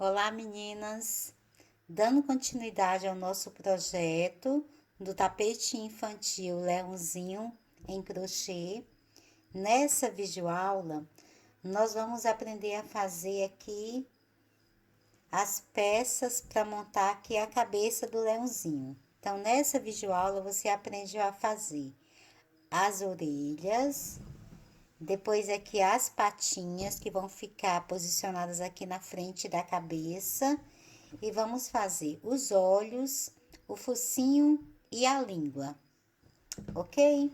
Olá, meninas! Dando continuidade ao nosso projeto do tapete infantil Leãozinho em crochê, nessa videoaula nós vamos aprender a fazer aqui as peças para montar aqui a cabeça do leãozinho. Então, nessa videoaula você aprende a fazer as orelhas, depois aqui as patinhas que vão ficar posicionadas aqui na frente da cabeça. E vamos fazer os olhos, o focinho e a língua, ok?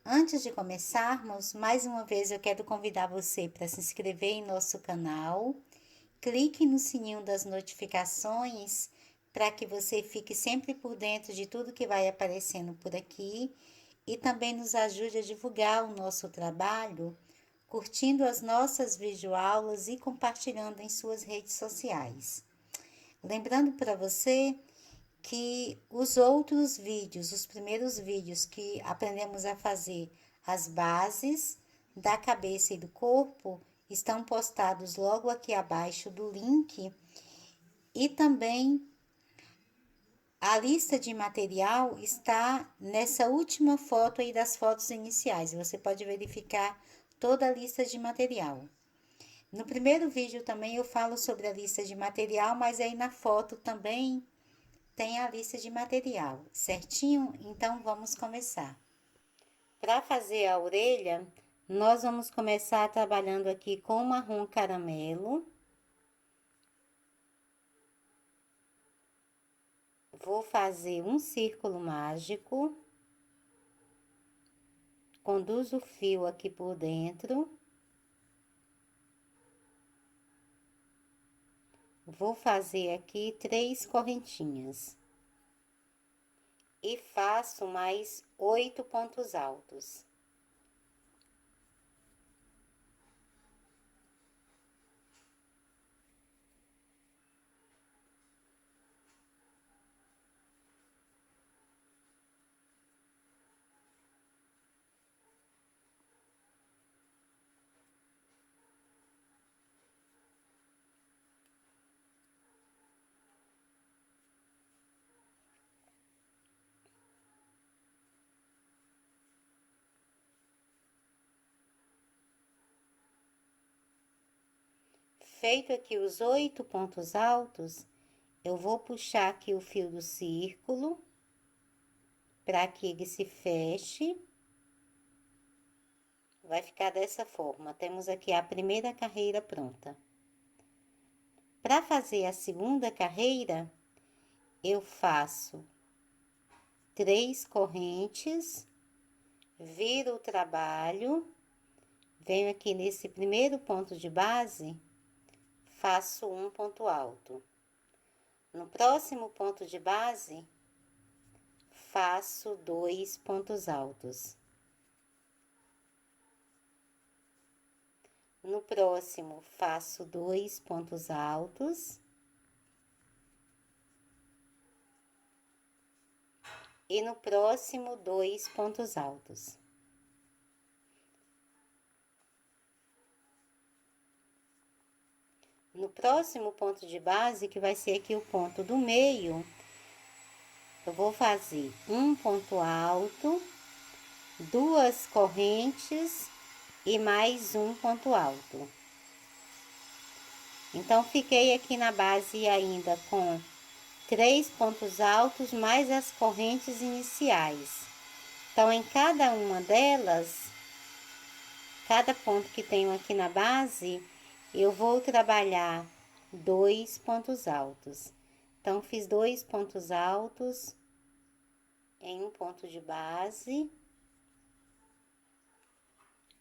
Antes de começarmos, mais uma vez eu quero convidar você para se inscrever em nosso canal. Clique no sininho das notificações para que você fique sempre por dentro de tudo que vai aparecendo por aqui. E também nos ajude a divulgar o nosso trabalho, curtindo as nossas videoaulas e compartilhando em suas redes sociais. Lembrando para você que os outros vídeos, os primeiros vídeos que aprendemos a fazer as bases da cabeça e do corpo, estão postados logo aqui abaixo do link. E também a lista de material está nessa última foto aí das fotos iniciais. Você pode verificar toda a lista de material. No primeiro vídeo também eu falo sobre a lista de material, mas aí na foto também tem a lista de material, certinho? Então, vamos começar. Para fazer a orelha, nós vamos começar trabalhando aqui com marrom caramelo. Vou fazer um círculo mágico, conduzo o fio aqui por dentro, vou fazer aqui 3 correntinhas e faço mais 8 pontos altos. Feito aqui os 8 pontos altos, eu vou puxar aqui o fio do círculo, para que ele se feche. Vai ficar dessa forma. Temos aqui a primeira carreira pronta. Para fazer a segunda carreira, eu faço 3 correntes, viro o trabalho, venho aqui nesse primeiro ponto de base, faço um ponto alto. No próximo ponto de base, faço 2 pontos altos. No próximo, faço 2 pontos altos. E no próximo, 2 pontos altos. No próximo ponto de base, que vai ser aqui o ponto do meio, eu vou fazer um ponto alto, 2 correntes e mais um ponto alto. Então, fiquei aqui na base ainda com 3 pontos altos mais as correntes iniciais. Então, em cada uma delas, cada ponto que tenho aqui na base, eu vou trabalhar 2 pontos altos. Então, fiz 2 pontos altos em um ponto de base,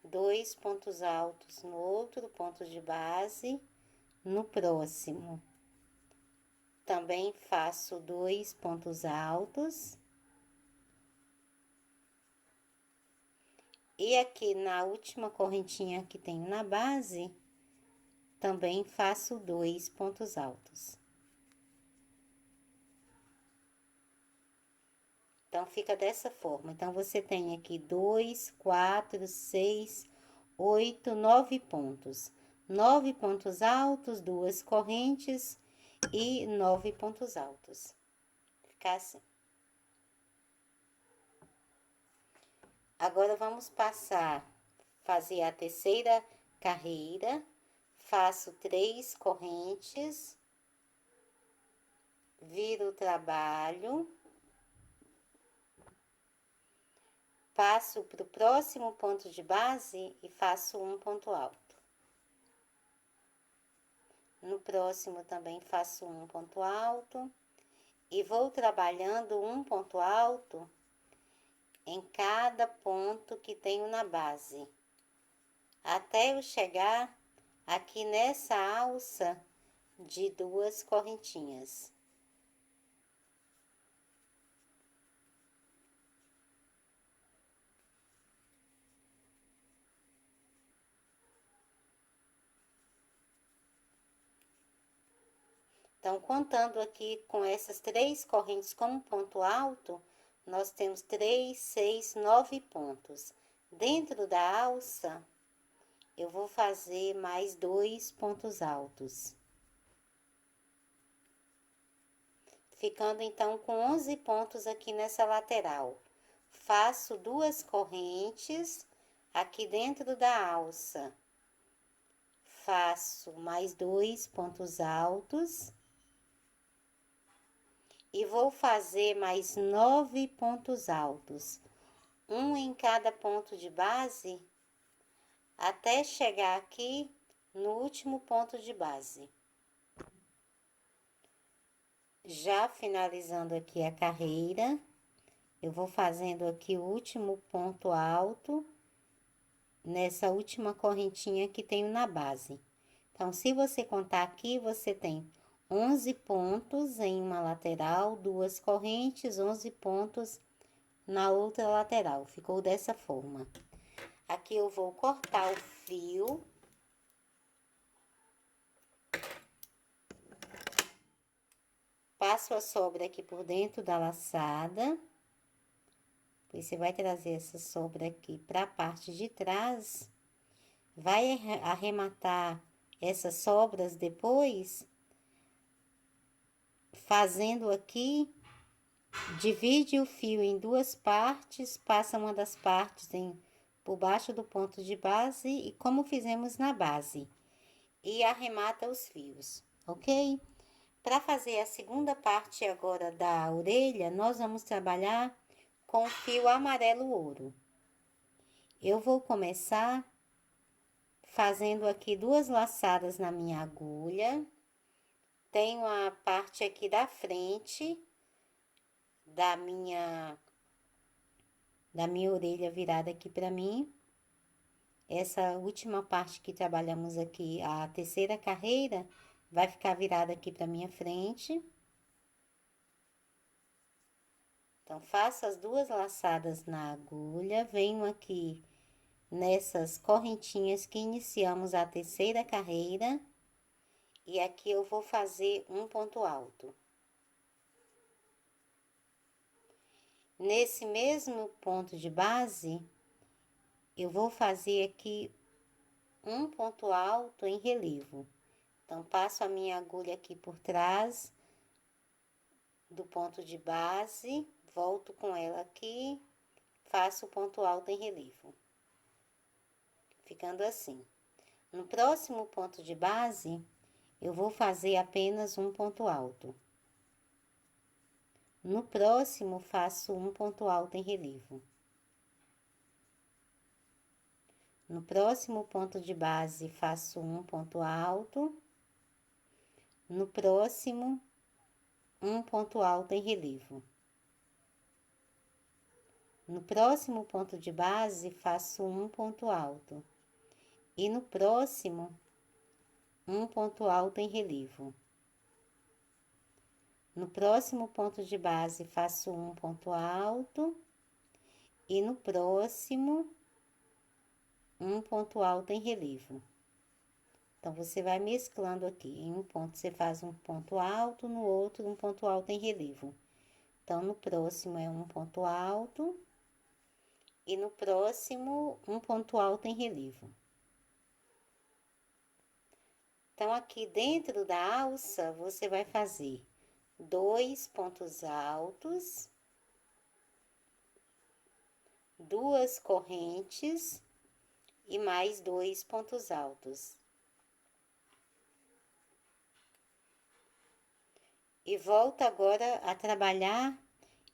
2 pontos altos no outro ponto de base, no próximo. Também faço 2 pontos altos. E aqui na última correntinha que tenho na base, também faço 2 pontos altos. Então, fica dessa forma. Então, você tem aqui 2, 4, 6, 8, 9 pontos. 9 pontos altos, 2 correntes e 9 pontos altos. Fica assim. Agora, vamos fazer a terceira carreira. Faço 3 correntes, viro o trabalho, passo para o próximo ponto de base e faço um ponto alto. No próximo também faço um ponto alto e vou trabalhando um ponto alto em cada ponto que tenho na base, até eu chegar aqui nessa alça de 2 correntinhas. Então, contando aqui com essas 3 correntes como ponto alto, nós temos 3, 6, 9 pontos. Dentro da alça, eu vou fazer mais 2 pontos altos. Ficando então com 11 pontos aqui nessa lateral. Faço 2 correntes aqui dentro da alça. Faço mais 2 pontos altos. E vou fazer mais 9 pontos altos, um em cada ponto de base, até chegar aqui no último ponto de base. Já finalizando aqui a carreira, eu vou fazendo aqui o último ponto alto nessa última correntinha que tenho na base. Então, se você contar aqui, você tem 11 pontos em uma lateral, 2 correntes, 11 pontos na outra lateral. Ficou dessa forma. Aqui eu vou cortar o fio. Passo a sobra aqui por dentro da laçada. Você vai trazer essa sobra aqui para a parte de trás. Vai arrematar essas sobras depois, fazendo aqui, divide o fio em 2 partes, passa uma das partes por baixo do ponto de base, e como fizemos na base, e arremata os fios, ok? Para fazer a segunda parte agora da orelha, nós vamos trabalhar com o fio amarelo ouro. Eu vou começar fazendo aqui 2 laçadas na minha agulha. Tenho a parte aqui da frente da minha orelha virada aqui para mim. Essa última parte que trabalhamos aqui, a terceira carreira, vai ficar virada aqui para minha frente. Então, faço as 2 laçadas na agulha, venho aqui nessas correntinhas que iniciamos a terceira carreira, e aqui eu vou fazer um ponto alto. Nesse mesmo ponto de base, eu vou fazer aqui um ponto alto em relevo. Então, passo a minha agulha aqui por trás do ponto de base, volto com ela aqui, faço o ponto alto em relevo. Ficando assim. No próximo ponto de base, eu vou fazer apenas um ponto alto. No próximo, faço um ponto alto em relevo. No próximo ponto de base, faço um ponto alto. No próximo, um ponto alto em relevo. No próximo ponto de base, faço um ponto alto. E no próximo, um ponto alto em relevo. No próximo ponto de base, faço um ponto alto. E no próximo, um ponto alto em relevo. Então, você vai mesclando aqui. Em um ponto, você faz um ponto alto, no outro, um ponto alto em relevo. Então, no próximo é um ponto alto. E no próximo, um ponto alto em relevo. Então, aqui dentro da alça, você vai fazer 2 pontos altos, 2 correntes e mais 2 pontos altos. E volta agora a trabalhar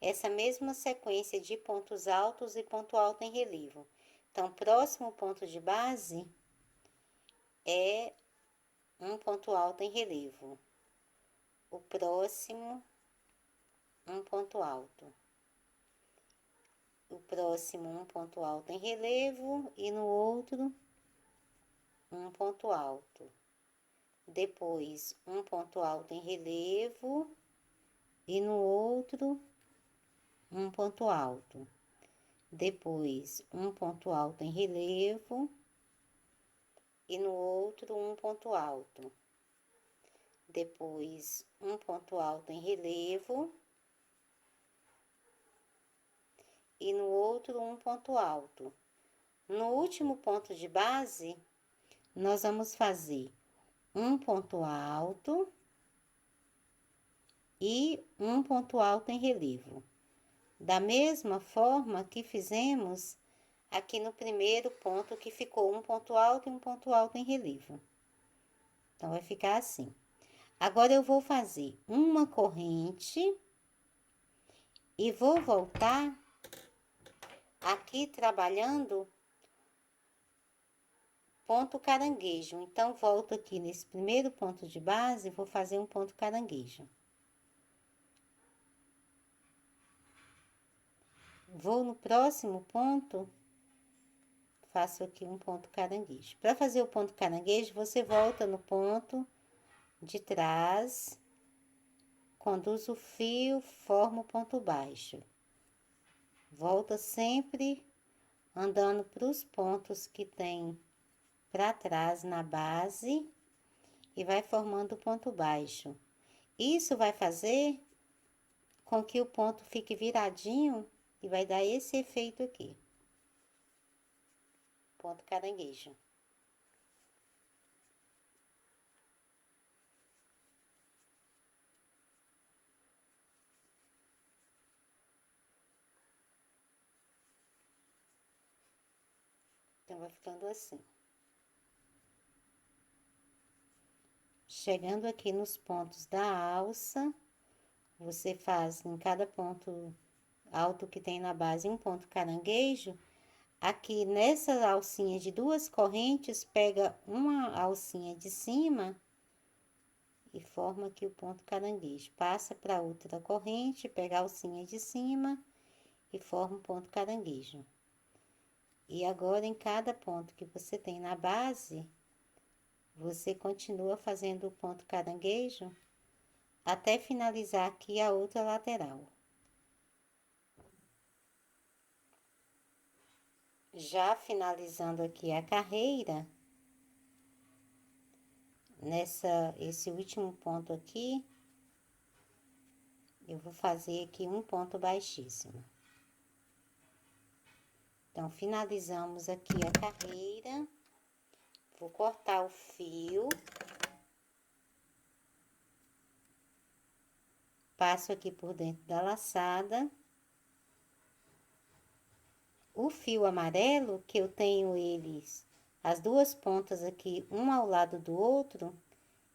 essa mesma sequência de pontos altos e ponto alto em relevo. Então, próximo ponto de base é um ponto alto em relevo. O próximo, um ponto alto. O próximo, um ponto alto em relevo e no outro, um ponto alto. Depois, um ponto alto em relevo e no outro, um ponto alto. Depois, um ponto alto em relevo e no outro, um ponto alto. Depois, um ponto alto em relevo e no outro, um ponto alto. No último ponto de base, nós vamos fazer um ponto alto e um ponto alto em relevo. Da mesma forma que fizemos aqui no primeiro ponto, que ficou um ponto alto e um ponto alto em relevo. Então, vai ficar assim. Agora, eu vou fazer uma corrente e vou voltar aqui trabalhando ponto caranguejo. Então, volto aqui nesse primeiro ponto de base, vou fazer um ponto caranguejo. Vou no próximo ponto, faço aqui um ponto caranguejo. Para fazer o ponto caranguejo, você volta no ponto de trás, conduz o fio, forma o ponto baixo. Volta sempre andando para os pontos que tem para trás na base e vai formando o ponto baixo. Isso vai fazer com que o ponto fique viradinho e vai dar esse efeito aqui. Ponto caranguejo. Então, vai ficando assim. Chegando aqui nos pontos da alça, você faz em cada ponto alto que tem na base um ponto caranguejo. Aqui nessa alcinha de 2 correntes, pega uma alcinha de cima e forma aqui o ponto caranguejo. Passa para outra corrente, pega a alcinha de cima e forma um ponto caranguejo. E agora, em cada ponto que você tem na base, você continua fazendo o ponto caranguejo até finalizar aqui a outra lateral. Já finalizando aqui a carreira, esse último ponto aqui, eu vou fazer aqui um ponto baixíssimo. Então, finalizamos aqui a carreira, vou cortar o fio, passo aqui por dentro da laçada. O fio amarelo, que eu tenho eles, as duas pontas aqui, um ao lado do outro,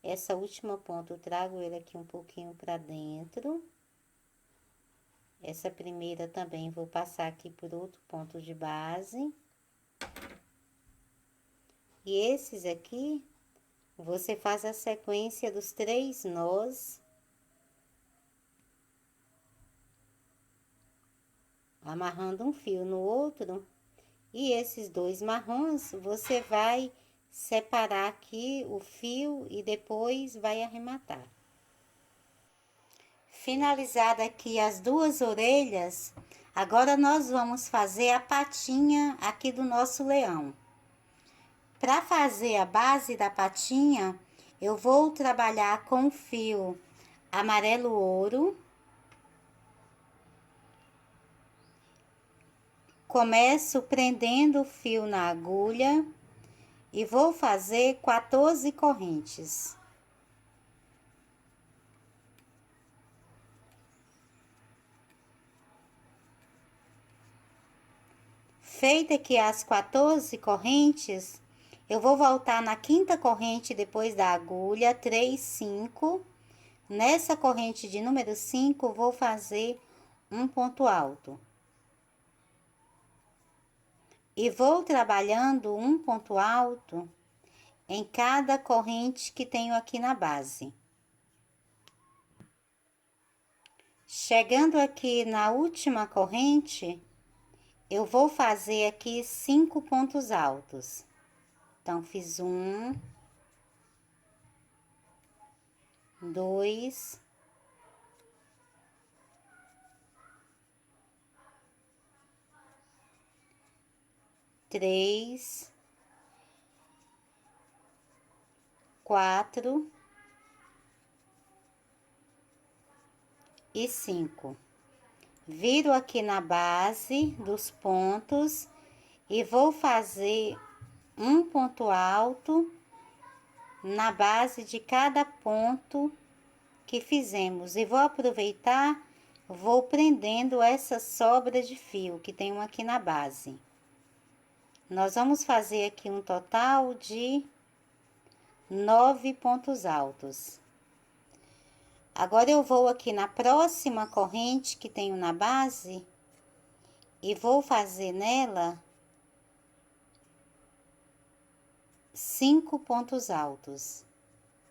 Essa última ponta eu trago ele aqui um pouquinho pra dentro. Essa primeira também vou passar aqui por outro ponto de base. E esses aqui, você faz a sequência dos 3 nós. Amarrando um fio no outro. E esses 2 marrons, você vai separar aqui o fio e depois vai arrematar. Finalizada aqui as 2 orelhas, agora nós vamos fazer a patinha aqui do nosso leão. Para fazer a base da patinha, eu vou trabalhar com fio amarelo ouro. Começo prendendo o fio na agulha e vou fazer 14 correntes. Feita aqui as 14 correntes, eu vou voltar na 5ª corrente depois da agulha, 3, 5. Nessa corrente de número 5, vou fazer um ponto alto. E vou trabalhando um ponto alto em cada corrente que tenho aqui na base. Chegando aqui na última corrente, eu vou fazer aqui 5 pontos altos. Então, fiz 1, 2, 3, 4 e 5. Viro aqui na base dos pontos e vou fazer um ponto alto na base de cada ponto que fizemos. E vou aproveitar, vou prendendo essa sobra de fio que tem aqui na base. Nós vamos fazer aqui um total de 9 pontos altos. Agora, eu vou aqui na próxima corrente que tenho na base e vou fazer nela 5 pontos altos.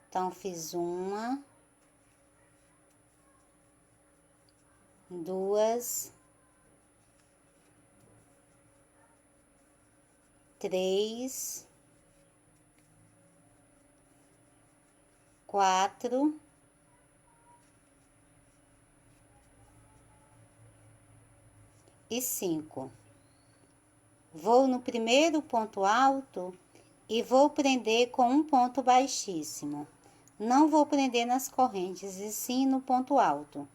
Então, fiz 1, 2, 3, 4 e 5. Vou no primeiro ponto alto e vou prender com um ponto baixíssimo. Não vou prender nas correntes, e sim no ponto alto.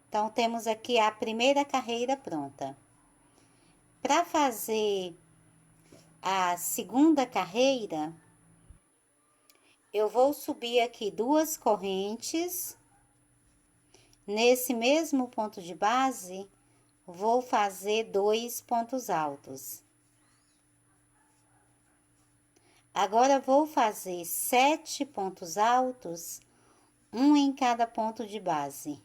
Então, temos aqui a primeira carreira pronta. Para fazer a segunda carreira, eu vou subir aqui 2 correntes. Nesse mesmo ponto de base, vou fazer 2 pontos altos. Agora, vou fazer 7 pontos altos, um em cada ponto de base.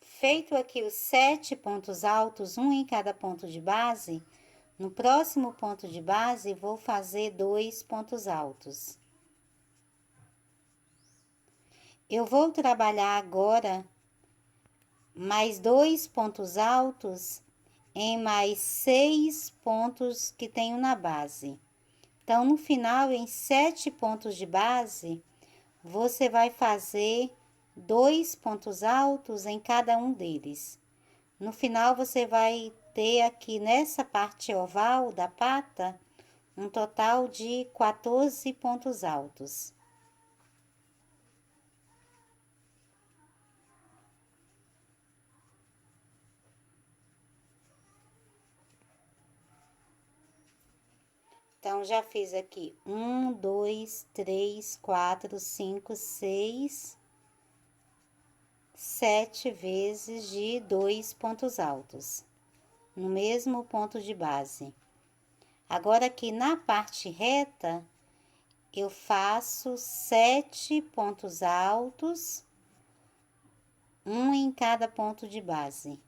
Feito aqui os 7 pontos altos, um em cada ponto de base, no próximo ponto de base, vou fazer 2 pontos altos. Eu vou trabalhar agora mais 2 pontos altos em mais 6 pontos que tenho na base. Então, no final, em 7 pontos de base, você vai fazer 2 pontos altos em cada um deles. No final, você vai ter aqui nessa parte oval da pata, um total de 14 pontos altos. Então, já fiz aqui 1, 2, 3, 4, 5, 6, 7 vezes de 2 pontos altos, no mesmo ponto de base. Agora, aqui na parte reta, eu faço 7 pontos altos, um em cada ponto de base.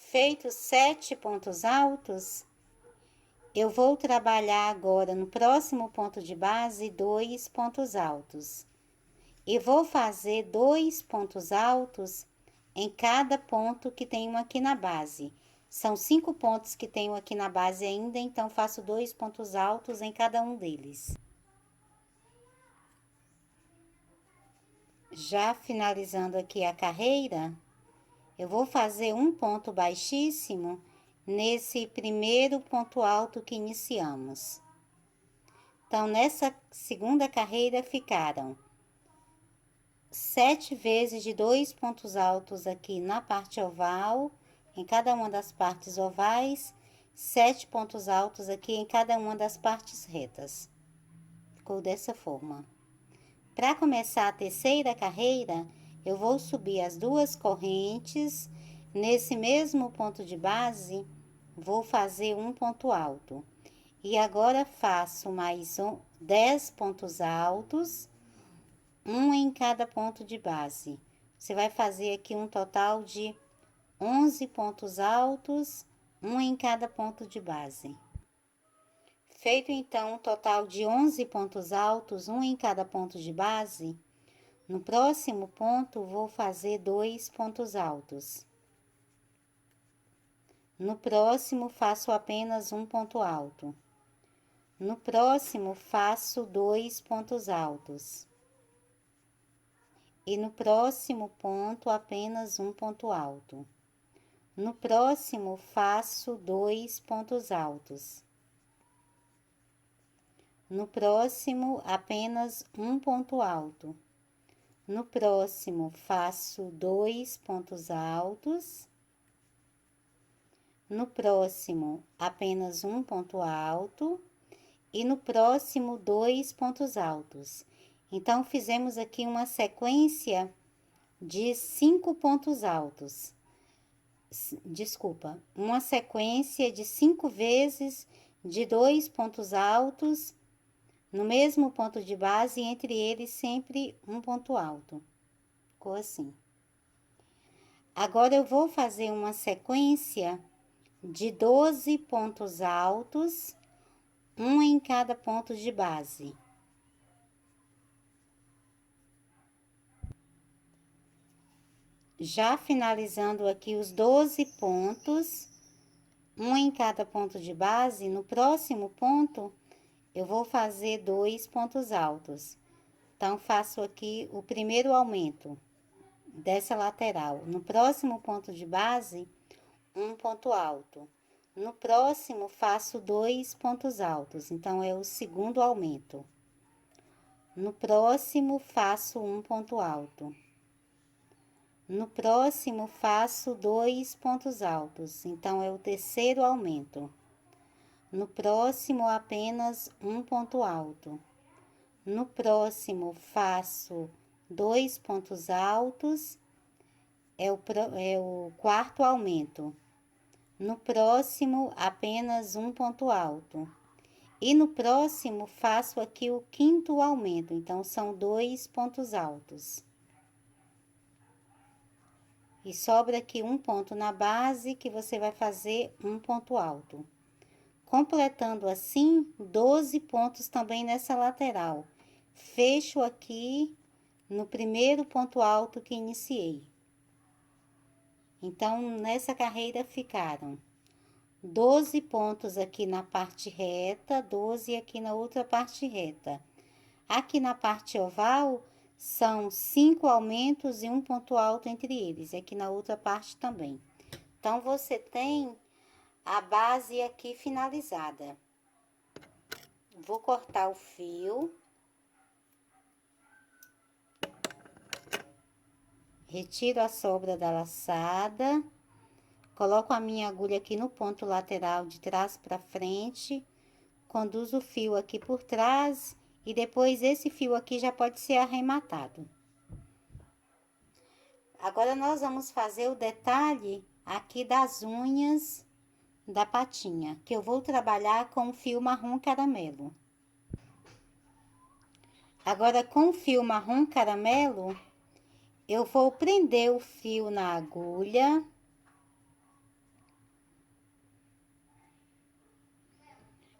Feitos 7 pontos altos, eu vou trabalhar agora no próximo ponto de base 2 pontos altos. E vou fazer 2 pontos altos em cada ponto que tenho aqui na base. São 5 pontos que tenho aqui na base ainda, então faço 2 pontos altos em cada um deles. Já finalizando aqui a carreira, eu vou fazer um ponto baixíssimo nesse primeiro ponto alto que iniciamos. Então, nessa segunda carreira ficaram 7 vezes de 2 pontos altos aqui na parte oval, em cada uma das partes ovais, 7 pontos altos aqui em cada uma das partes retas. Ficou dessa forma. Para começar a terceira carreira, eu vou subir as 2 correntes, nesse mesmo ponto de base, vou fazer um ponto alto. E agora faço mais 10 pontos altos, um em cada ponto de base. Você vai fazer aqui um total de 11 pontos altos, um em cada ponto de base. Feito então um total de 11 pontos altos, um em cada ponto de base, no próximo ponto vou fazer 2 pontos altos. No próximo faço apenas um ponto alto. No próximo faço 2 pontos altos. E no próximo ponto apenas um ponto alto. No próximo faço 2 pontos altos. No próximo, apenas um ponto alto. No próximo, faço 2 pontos altos. No próximo, apenas um ponto alto. E no próximo, 2 pontos altos. Então, fizemos aqui uma sequência de 5 pontos altos. Desculpa, uma sequência de 5 vezes de 2 pontos altos no mesmo ponto de base, entre eles sempre um ponto alto. Ficou assim. Agora, eu vou fazer uma sequência de 12 pontos altos, um em cada ponto de base. Já finalizando aqui os 12 pontos, um em cada ponto de base, no próximo ponto, eu vou fazer 2 pontos altos. Então, faço aqui o primeiro aumento dessa lateral. No próximo ponto de base, um ponto alto. No próximo, faço 2 pontos altos. Então, é o segundo aumento. No próximo, faço um ponto alto. No próximo, faço 2 pontos altos. Então, é o terceiro aumento. No próximo, apenas um ponto alto. No próximo, faço 2 pontos altos, é o quarto aumento. No próximo, apenas um ponto alto. E no próximo, faço aqui o quinto aumento, então, são 2 pontos altos. E sobra aqui um ponto na base, que você vai fazer um ponto alto. Completando assim, 12 pontos também nessa lateral. Fecho aqui no primeiro ponto alto que iniciei. Então, nessa carreira ficaram 12 pontos aqui na parte reta, 12 aqui na outra parte reta. Aqui na parte oval, são 5 aumentos e um ponto alto entre eles, aqui na outra parte também. Então, você tem a base aqui finalizada. Vou cortar o fio. Retiro a sobra da laçada. Coloco a minha agulha aqui no ponto lateral de trás para frente. conduzo o fio aqui por trás e depois esse fio aqui já pode ser arrematado. Agora, nós vamos fazer o detalhe aqui das unhas da patinha, que eu vou trabalhar com o fio marrom caramelo. Agora, com o fio marrom caramelo, eu vou prender o fio na agulha.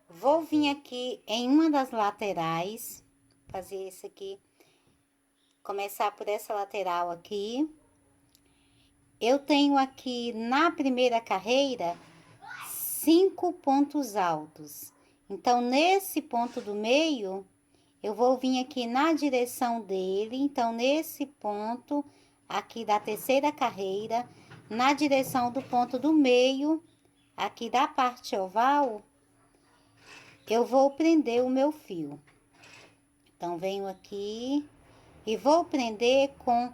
Vou vir aqui em uma das laterais, fazer isso aqui, começar por essa lateral aqui. Eu tenho aqui na primeira carreira 5 pontos altos. Então, nesse ponto do meio, eu vou vir aqui na direção dele. Então, nesse ponto aqui da terceira carreira, na direção do ponto do meio, aqui da parte oval, eu vou prender o meu fio. Então, venho aqui e vou prender com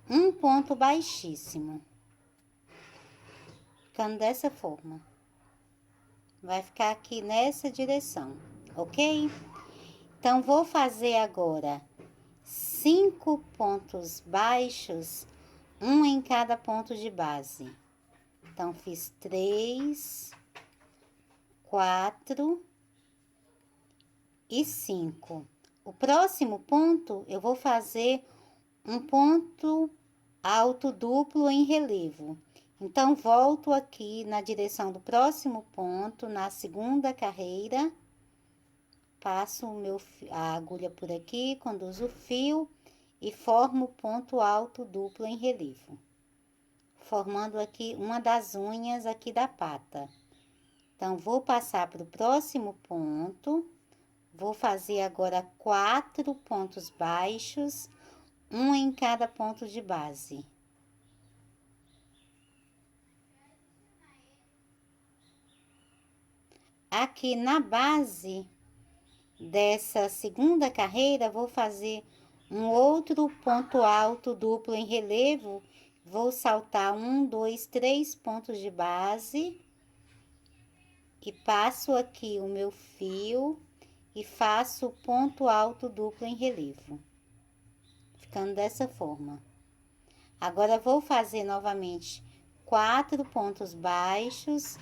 um ponto baixíssimo. Ficando dessa forma. Vai ficar aqui nessa direção, ok? Então, vou fazer agora 5 pontos baixos, um em cada ponto de base. Então, fiz 3, 4 e 5. O próximo ponto, eu vou fazer um ponto alto duplo em relevo. Então, volto aqui na direção do próximo ponto, na segunda carreira, passo a agulha por aqui, conduzo o fio e formo ponto alto duplo em relevo, formando aqui uma das unhas aqui da pata. Então, vou passar para o próximo ponto, vou fazer agora 4 pontos baixos, um em cada ponto de base. Aqui na base dessa segunda carreira, vou fazer um outro ponto alto duplo em relevo. Vou saltar 1, 2, 3 pontos de base. E passo aqui o meu fio e faço o ponto alto duplo em relevo. Ficando dessa forma. Agora, vou fazer novamente 4 pontos baixos,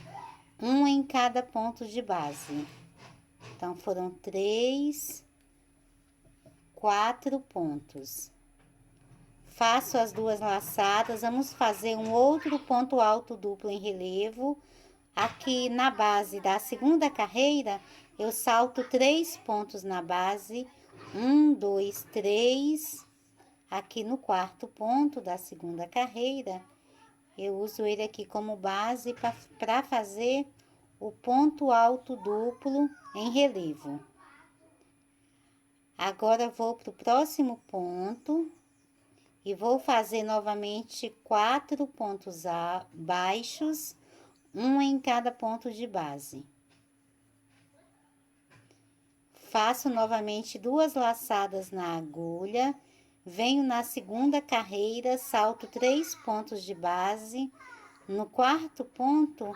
um em cada ponto de base. Então, foram 3, 4 pontos. Faço as 2 laçadas, vamos fazer um outro ponto alto duplo em relevo. Aqui na base da segunda carreira, eu salto 3 pontos na base, 1, 2, 3. Aqui no quarto ponto da segunda carreira, eu uso ele aqui como base para fazer o ponto alto duplo em relevo. Agora, vou para o próximo ponto e vou fazer novamente 4 pontos baixos, um em cada ponto de base. Faço novamente 2 laçadas na agulha, venho na segunda carreira, salto 3 pontos de base. No quarto ponto,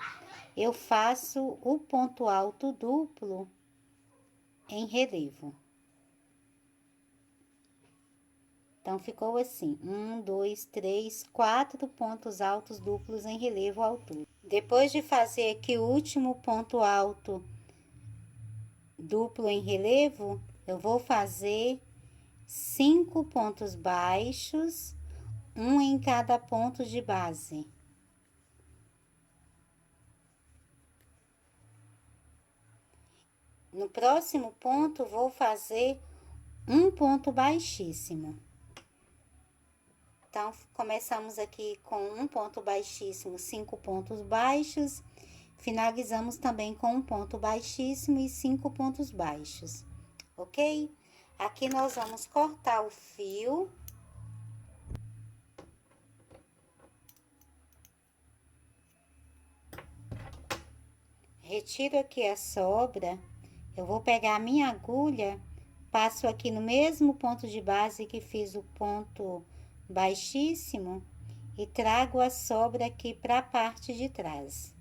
eu faço o ponto alto duplo em relevo. Então, ficou assim, 1, 2, 3, 4 pontos altos duplos em relevo à altura. Depois de fazer aqui o último ponto alto duplo em relevo, eu vou fazer 5 pontos baixos, um em cada ponto de base. No próximo ponto, vou fazer um ponto baixíssimo. Então, começamos aqui com um ponto baixíssimo, 5 pontos baixos. Finalizamos também com um ponto baixíssimo e 5 pontos baixos, ok? Aqui nós vamos cortar o fio. Retiro aqui a sobra. Eu vou pegar a minha agulha, passo aqui no mesmo ponto de base que fiz o ponto baixíssimo e trago a sobra aqui para a parte de trás.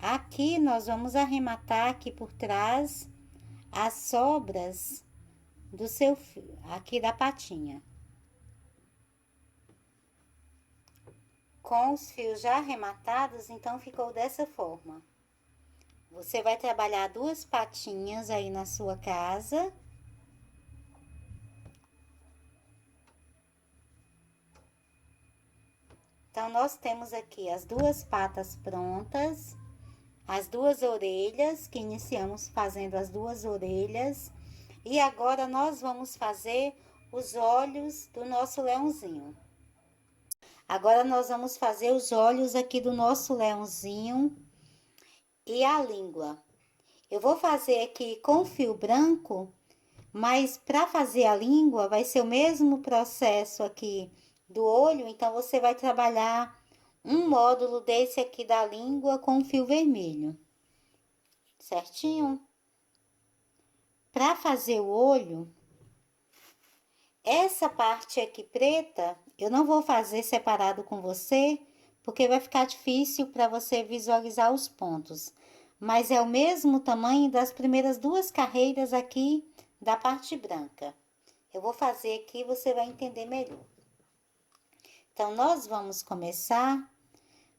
Aqui nós vamos arrematar aqui por trás as sobras do seu fio, aqui da patinha. Com os fios já arrematados, então ficou dessa forma. Você vai trabalhar 2 patinhas aí na sua casa. Então, nós temos aqui as 2 patas prontas, as 2 orelhas, que iniciamos fazendo as 2 orelhas. E agora, nós vamos fazer os olhos do nosso leãozinho. Agora, nós vamos fazer os olhos aqui do nosso leãozinho e a língua. Eu vou fazer aqui com fio branco, mas para fazer a língua vai ser o mesmo processo aqui do olho, então você vai trabalhar um módulo desse aqui da língua com fio vermelho, certinho? Para fazer o olho, essa parte aqui preta, eu não vou fazer separado com você, porque vai ficar difícil para você visualizar os pontos. Mas é o mesmo tamanho das primeiras 2 carreiras aqui da parte branca. Eu vou fazer aqui, você vai entender melhor. Então, nós vamos começar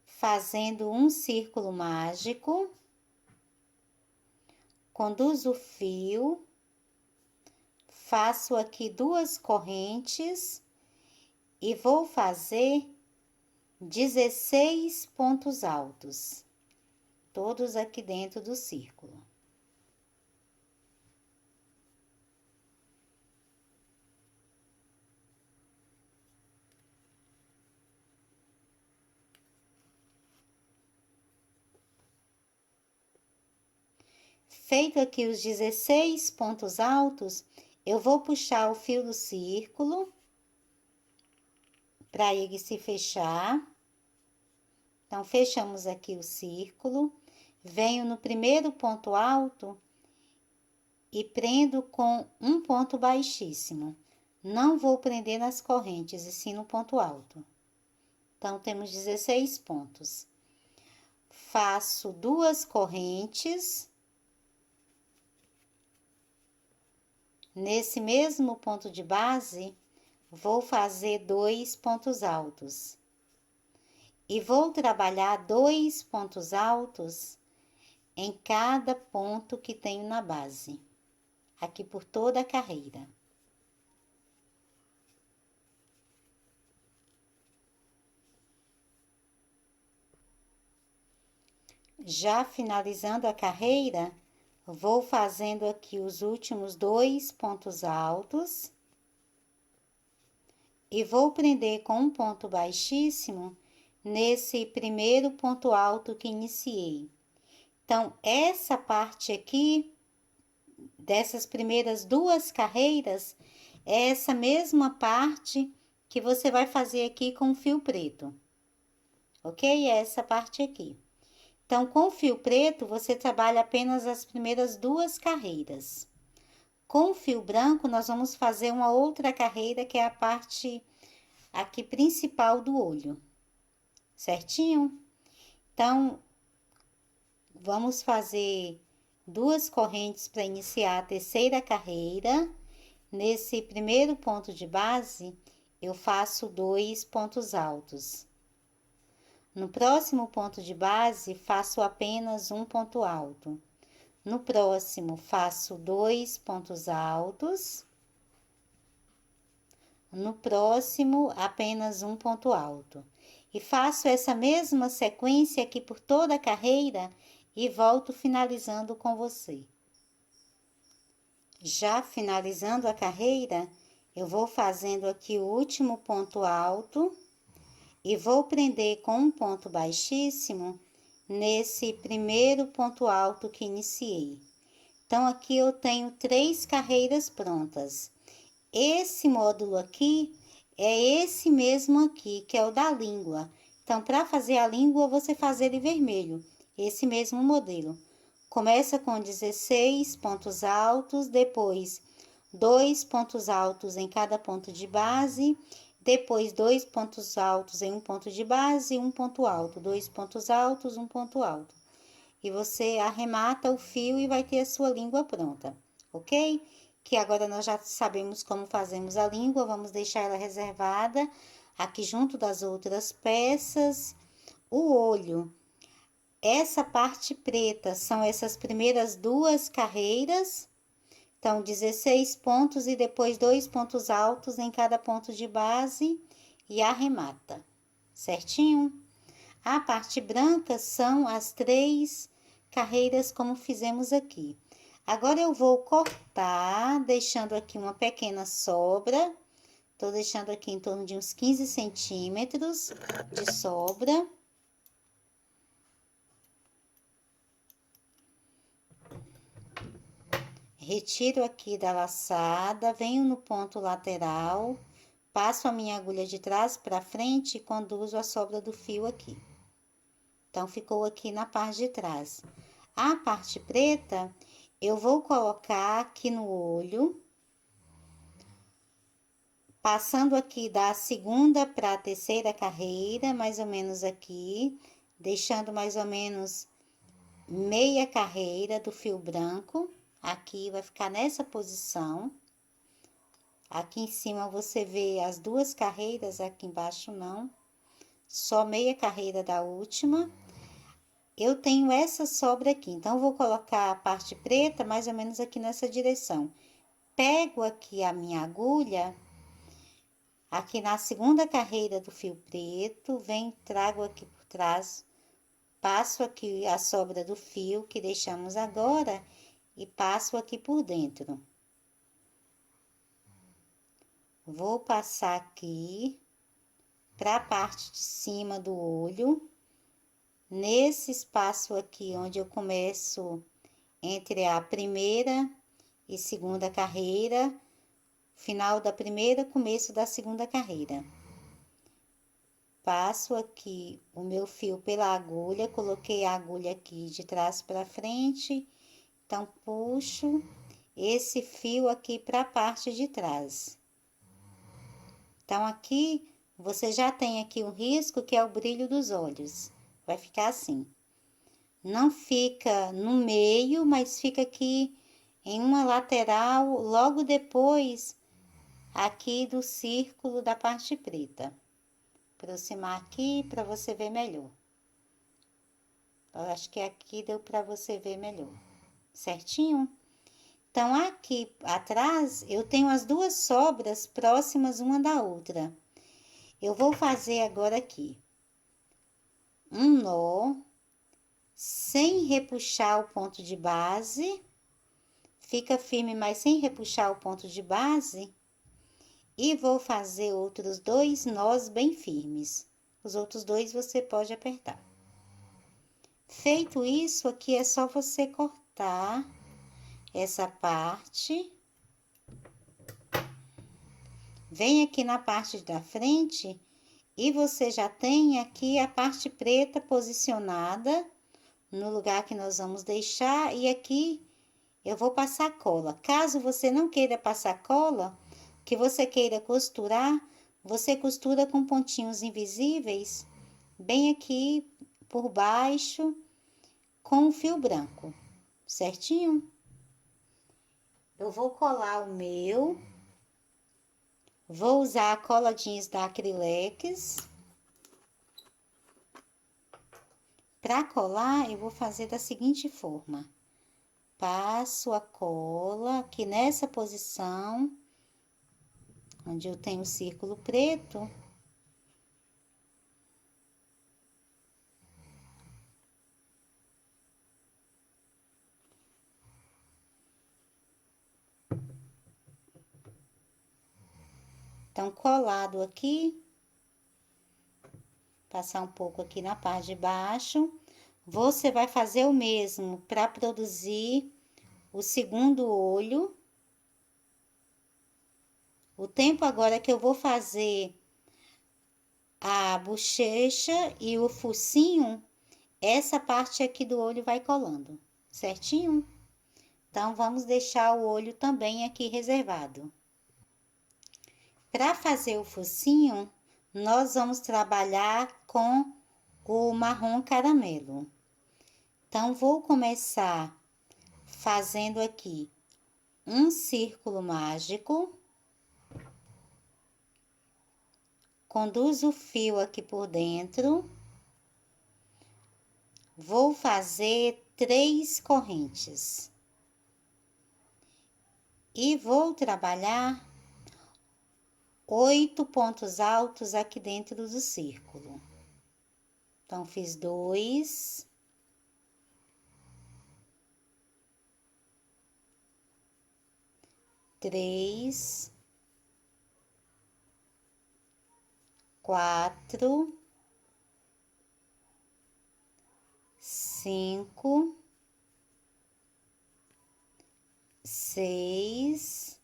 fazendo um círculo mágico. Conduzo o fio, faço aqui 2 correntes e vou fazer 16 pontos altos, todos aqui dentro do círculo. Feito aqui os 16 pontos altos, eu vou puxar o fio do círculo para ele se fechar. Então, fechamos aqui o círculo, venho no primeiro ponto alto e prendo com um ponto baixíssimo. Não vou prender nas correntes, e sim no ponto alto. Então, temos 16 pontos. Faço 2 correntes. Nesse mesmo ponto de base, vou fazer 2 pontos altos. E vou trabalhar 2 pontos altos em cada ponto que tenho na base, aqui por toda a carreira. Já finalizando a carreira, vou fazendo aqui os últimos 2 pontos altos e vou prender com um ponto baixíssimo nesse primeiro ponto alto que iniciei. Então, essa parte aqui, dessas primeiras 2 carreiras, é essa mesma parte que você vai fazer aqui com fio preto, ok? É essa parte aqui. Então, com fio preto, você trabalha apenas as primeiras 2 carreiras. Com fio branco, nós vamos fazer uma outra carreira, que é a parte aqui principal do olho, certinho? Então, vamos fazer 2 correntes para iniciar a terceira carreira. Nesse primeiro ponto de base, eu faço 2 pontos altos. No próximo ponto de base, faço apenas um ponto alto. No próximo, faço 2 pontos altos. No próximo, apenas um ponto alto. E faço essa mesma sequência aqui por toda a carreira e volto finalizando com você. Já finalizando a carreira, eu vou fazendo aqui o último ponto alto e vou prender com um ponto baixíssimo nesse primeiro ponto alto que iniciei. Então, aqui eu tenho 3 carreiras prontas. Esse módulo aqui é esse mesmo aqui, que é o da língua. Então, para fazer a língua, você faz ele vermelho, esse mesmo modelo. Começa com 16 pontos altos, depois 2 pontos altos em cada ponto de base, depois 2 pontos altos em um ponto de base e um ponto alto, 2 pontos altos, um ponto alto. e você arremata o fio e vai ter a sua língua pronta, ok? Que agora nós já sabemos como fazemos a língua, vamos deixar ela reservada aqui junto das outras peças. O olho, essa parte preta são essas primeiras duas carreiras, então 16 pontos e depois 2 pontos altos em cada ponto de base e arremata, certinho? A parte branca são as 3 carreiras como fizemos aqui. Agora eu vou cortar, deixando aqui uma pequena sobra. Tô deixando aqui em torno de uns 15 centímetros de sobra. Retiro aqui da laçada, venho no ponto lateral, passo a minha agulha de trás para frente e conduzo a sobra do fio aqui. Então, ficou aqui na parte de trás. A parte preta, eu vou colocar aqui no olho, passando aqui da segunda para a terceira carreira, mais ou menos aqui, deixando mais ou menos meia carreira do fio branco. Aqui vai ficar nessa posição. Aqui em cima você vê as 2 carreiras, aqui embaixo não. Só meia carreira da última. Eu tenho essa sobra aqui, então vou colocar a parte preta mais ou menos aqui nessa direção. Pego aqui a minha agulha, aqui na segunda carreira do fio preto, trago aqui por trás, passo aqui a sobra do fio que deixamos agora e passo aqui por dentro. Vou passar aqui para a parte de cima do olho. Nesse espaço aqui, onde eu começo entre a primeira e segunda carreira, final da primeira, começo da segunda carreira. Passo aqui o meu fio pela agulha, coloquei a agulha aqui de trás para frente, então puxo esse fio aqui para a parte de trás. Então, aqui você já tem aqui o risco que é o brilho dos olhos. Vai ficar assim. Não fica no meio, mas fica aqui em uma lateral, logo depois aqui do círculo da parte preta. Aproximar aqui para você ver melhor. Eu acho que aqui deu para você ver melhor. Certinho? Então, aqui atrás eu tenho as 2 sobras próximas uma da outra. Eu vou fazer agora aqui um nó, sem repuxar o ponto de base, fica firme, mas sem repuxar o ponto de base, e vou fazer outros 2 nós bem firmes. Os outros 2 você pode apertar. Feito isso, aqui é só você cortar essa parte. Vem aqui na parte da frente e você já tem aqui a parte preta posicionada no lugar que nós vamos deixar, e aqui eu vou passar cola. Caso você não queira passar cola, que você queira costurar, você costura com pontinhos invisíveis, bem aqui por baixo, com o fio branco, certinho? Eu vou colar o meu, vou usar a cola jeans da Acrylex. Para colar, eu vou fazer da seguinte forma. Passo a cola aqui nessa posição, onde eu tenho o círculo preto. Então, colado aqui, passar um pouco aqui na parte de baixo. Você vai fazer o mesmo para produzir o segundo olho. O tempo agora que eu vou fazer a bochecha e o focinho, essa parte aqui do olho vai colando, certinho? Então, vamos deixar o olho também aqui reservado. Para fazer o focinho, nós vamos trabalhar com o marrom caramelo. Então, vou começar fazendo aqui um círculo mágico. Conduzo o fio aqui por dentro. Vou fazer 3 correntes. E vou trabalhar 8 pontos altos aqui dentro do círculo. Então, fiz 2. 3, 4, 5, 6,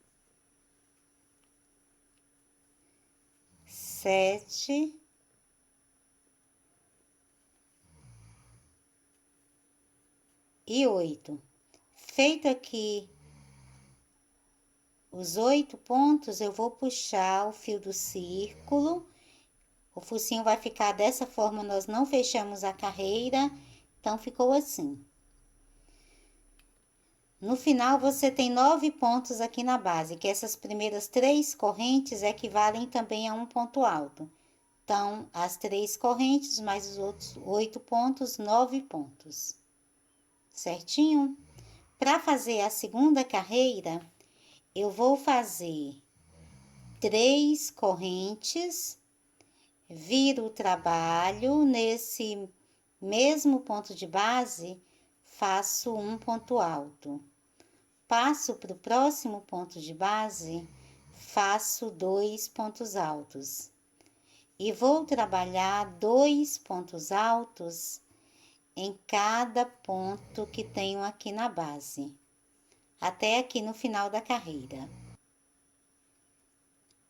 7 e 8. Feito aqui os 8 pontos, eu vou puxar o fio do círculo. O focinho vai ficar dessa forma, nós não fechamos a carreira, então ficou assim. No final, você tem 9 pontos aqui na base, que essas primeiras 3 correntes equivalem também a um ponto alto. Então, as 3 correntes mais os outros 8 pontos, 9 pontos. Certinho? Para fazer a segunda carreira, eu vou fazer 3 correntes, viro o trabalho, nesse mesmo ponto de base, faço um ponto alto. Passo para o próximo ponto de base, faço 2 pontos altos. E vou trabalhar 2 pontos altos em cada ponto que tenho aqui na base, até aqui no final da carreira.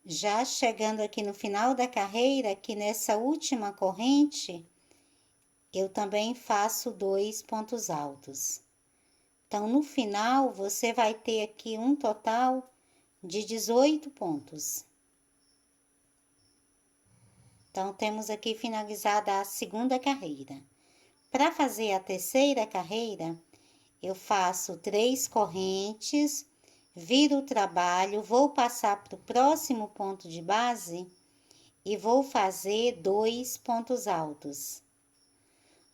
Já chegando aqui no final da carreira, aqui nessa última corrente, eu também faço 2 pontos altos. Então, no final, você vai ter aqui um total de 18 pontos. Então, temos aqui finalizada a segunda carreira. Para fazer a terceira carreira, eu faço 3 correntes, viro o trabalho, vou passar para o próximo ponto de base e vou fazer 2 pontos altos.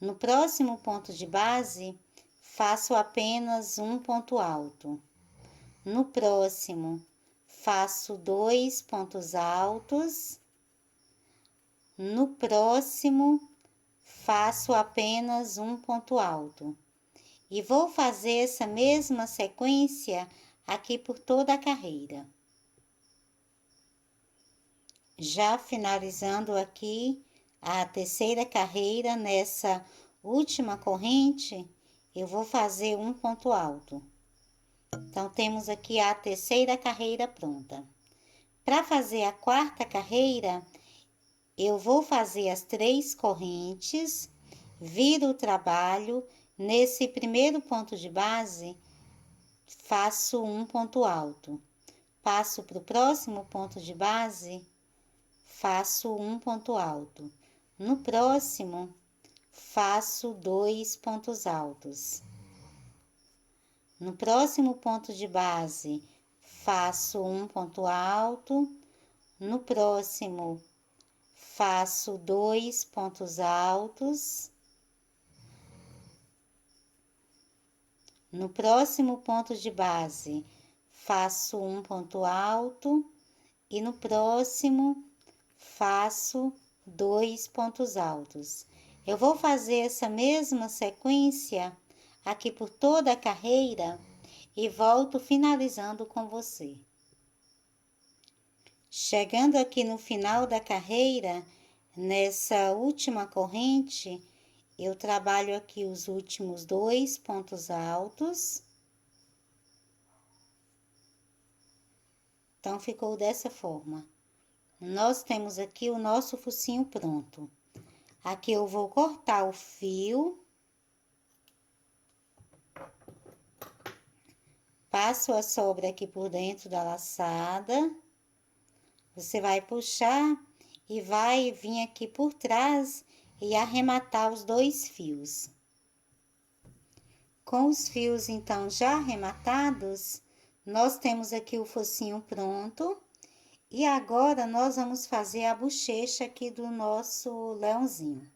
No próximo ponto de base, faço apenas um ponto alto. No próximo, faço 2 pontos altos. No próximo, faço apenas um ponto alto. E vou fazer essa mesma sequência aqui por toda a carreira. Já finalizando aqui a terceira carreira, nessa última corrente, eu vou fazer um ponto alto. Então, temos aqui a terceira carreira pronta. Para fazer a quarta carreira, eu vou fazer as 3 correntes, viro o trabalho, nesse primeiro ponto de base, faço um ponto alto. Passo para o próximo ponto de base, faço um ponto alto. No próximo, faço 2 pontos altos. No próximo ponto de base, faço um ponto alto. No próximo, faço 2 pontos altos. No próximo ponto de base, faço um ponto alto. E no próximo, faço 2 pontos altos. Eu vou fazer essa mesma sequência aqui por toda a carreira e volto finalizando com você. Chegando aqui no final da carreira, nessa última corrente, eu trabalho aqui os últimos 2 pontos altos. Então, ficou dessa forma. Nós temos aqui o nosso focinho pronto. Aqui eu vou cortar o fio. Passo a sobra aqui por dentro da laçada. Você vai puxar e vai vir aqui por trás e arrematar os 2 fios. Com os fios, então, já arrematados, nós temos aqui o focinho pronto. E agora, nós vamos fazer a bochecha aqui do nosso leãozinho.